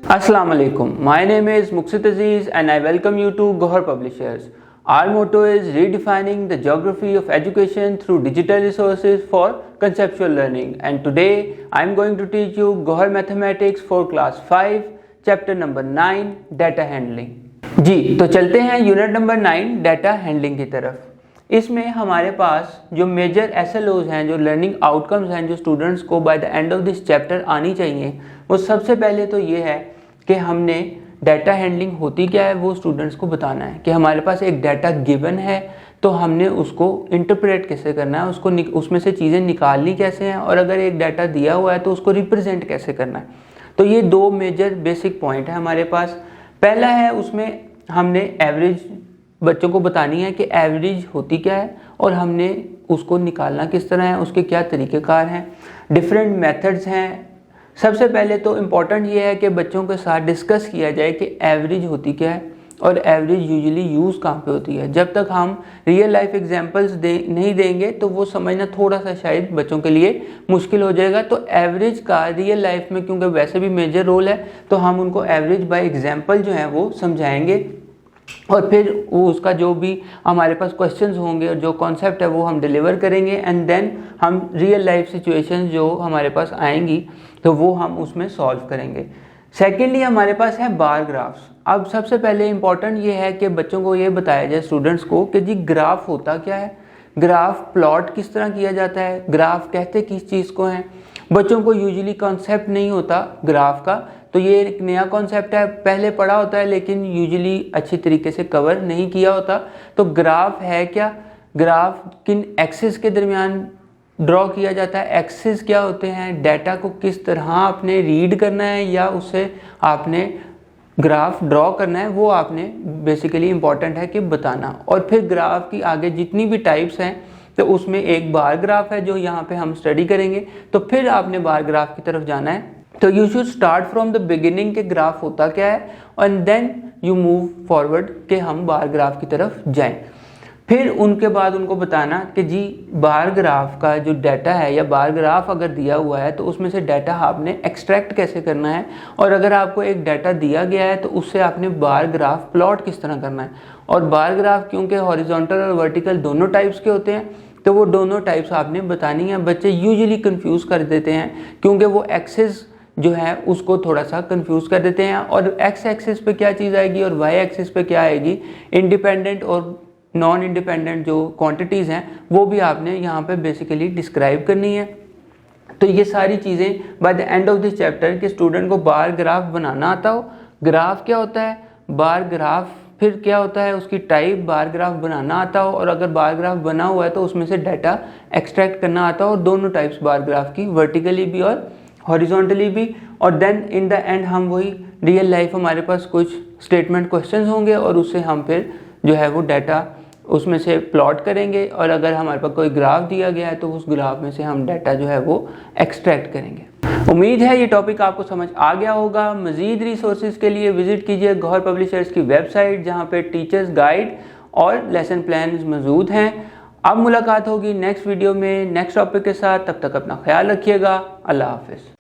Assalamu alaikum. My name is Muqsit Aziz and I welcome you to Gohar Publishers. Our motto is redefining the geography of education through digital resources for conceptual learning. And today I am going to teach you Gohar Mathematics for class 5, chapter number 9, data handling. जी तो चलते हैं unit number 9 data handling की तरफ। इसमें हमारे पास जो major SLOs हैं, जो लर्निंग आउटकम्स हैं, जो स्टूडेंट्स को by the end of this chapter आनी चाहिए, वो सबसे पहले तो ये है कि हमने डाटा हैंडलिंग होती क्या है वो स्टूडेंट्स को बताना है। कि हमारे पास एक डाटा गिवन है तो हमने उसको इंटरप्रेट कैसे करना है, उसको उसमें से चीज़ें निकालनी कैसे हैं, और अगर एक डाटा दिया हुआ है तो उसको रिप्रेजेंट कैसे करना है। तो ये दो मेजर बेसिक पॉइंट है हमारे पास। पहला है, उसमें हमने एवरेज बच्चों को बतानी है कि एवरेज होती क्या है और हमने उसको निकालना किस तरह है, उसके क्या तरीक़ेकार हैं, डिफरेंट मेथड्स हैं। सबसे पहले तो इम्पॉर्टेंट ये है कि बच्चों के साथ डिस्कस किया जाए कि एवरेज होती क्या है और एवरेज यूजुअली यूज़ कहाँ पे होती है। जब तक हम रियल लाइफ एग्जांपल्स नहीं देंगे तो वो समझना थोड़ा सा शायद बच्चों के लिए मुश्किल हो जाएगा। तो एवरेज का रियल लाइफ में क्योंकि वैसे भी मेजर रोल है तो हम उनको एवरेज बाय एग्जांपल जो है वो समझाएंगे, और फिर वो उसका जो भी हमारे पास क्वेश्चंस होंगे और जो कॉन्सेप्ट है वो हम डिलीवर करेंगे, एंड देन हम रियल लाइफ सिचुएशंस जो हमारे पास आएंगी तो वो हम उसमें सॉल्व करेंगे। सेकेंडली हमारे पास है बार ग्राफ्स। अब सबसे पहले इम्पॉर्टेंट ये है कि बच्चों को ये बताया जाए स्टूडेंट्स को कि जी ग्राफ होता क्या है, ग्राफ प्लॉट किस तरह किया जाता है, ग्राफ कहते किस चीज़ को हैं। बच्चों को यूजुअली कॉन्सेप्ट नहीं होता ग्राफ का, तो ये एक नया कॉन्सेप्ट है, पहले पढ़ा होता है लेकिन यूजुअली अच्छी तरीके से कवर नहीं किया होता। तो ग्राफ है क्या, ग्राफ किन एक्सिस के दरमियान ड्रॉ किया जाता है, एक्सिस क्या होते हैं, डाटा को किस तरह आपने रीड करना है या उससे आपने ग्राफ ड्रॉ करना है, वो आपने बेसिकली इम्पॉर्टेंट है कि बताना। और फिर ग्राफ की आगे जितनी भी टाइप्स हैं तो उसमें एक बार ग्राफ है जो यहाँ पे हम स्टडी करेंगे। तो फिर आपने बार ग्राफ की तरफ जाना है। तो you should start from the beginning के ग्राफ होता क्या है and then you move forward के हम बार ग्राफ की तरफ जाएं। फिर उनके बाद उनको बताना कि जी बार ग्राफ का जो डाटा है या बार ग्राफ अगर दिया हुआ है तो उसमें से डाटा आपने एक्सट्रैक्ट कैसे करना है, और अगर आपको एक डाटा दिया गया है तो उससे आपने बार ग्राफ प्लॉट किस तरह करना है। और बार ग्राफ क्योंकि हॉरिजॉन्टल और वर्टिकल दोनों टाइप्स के होते हैं तो वो दोनों टाइप्स आपने बतानी है। बच्चे यूजुअली कंफ्यूज कर देते हैं क्योंकि वो एक्सिस जो है उसको थोड़ा सा कंफ्यूज कर देते हैं, और एक्स एक्सिस पे क्या चीज़ आएगी और वाई एक्सिस पे क्या आएगी, इंडिपेंडेंट और नॉन इंडिपेंडेंट जो क्वांटिटीज़ हैं वो भी आपने यहाँ पे बेसिकली डिस्क्राइब करनी है। तो ये सारी चीज़ें by the end of this chapter के स्टूडेंट को बार ग्राफ बनाना आता हो, ग्राफ क्या होता है, बार ग्राफ फिर क्या होता है, उसकी टाइप बार ग्राफ बनाना आता हो, और अगर बार ग्राफ बना हुआ है तो उसमें से डाटा एक्सट्रैक्ट करना आता हो, और दोनों टाइप्स बार ग्राफ की, वर्टिकली भी और हॉरिजॉन्टली भी। और देन इन द एंड हम वही रियल लाइफ हमारे पास कुछ स्टेटमेंट क्वेश्चंस होंगे और उससे हम फिर जो है वो डाटा उसमें से प्लॉट करेंगे, और अगर हमारे पास कोई ग्राफ दिया गया है तो उस ग्राफ में से हम डाटा जो है वो एक्सट्रैक्ट करेंगे। उम्मीद है ये टॉपिक आपको समझ आ गया होगा। मज़ीद रिसोर्सेज के लिए विजिट कीजिए गौहर पब्लिशर्स की वेबसाइट, जहाँ पे टीचर्स गाइड और लेसन प्लान मौजूद हैं। अब मुलाकात होगी नेक्स्ट वीडियो में नेक्स्ट टॉपिक के साथ। तब तक अपना ख्याल रखिएगा। अल्लाह हाफिज़।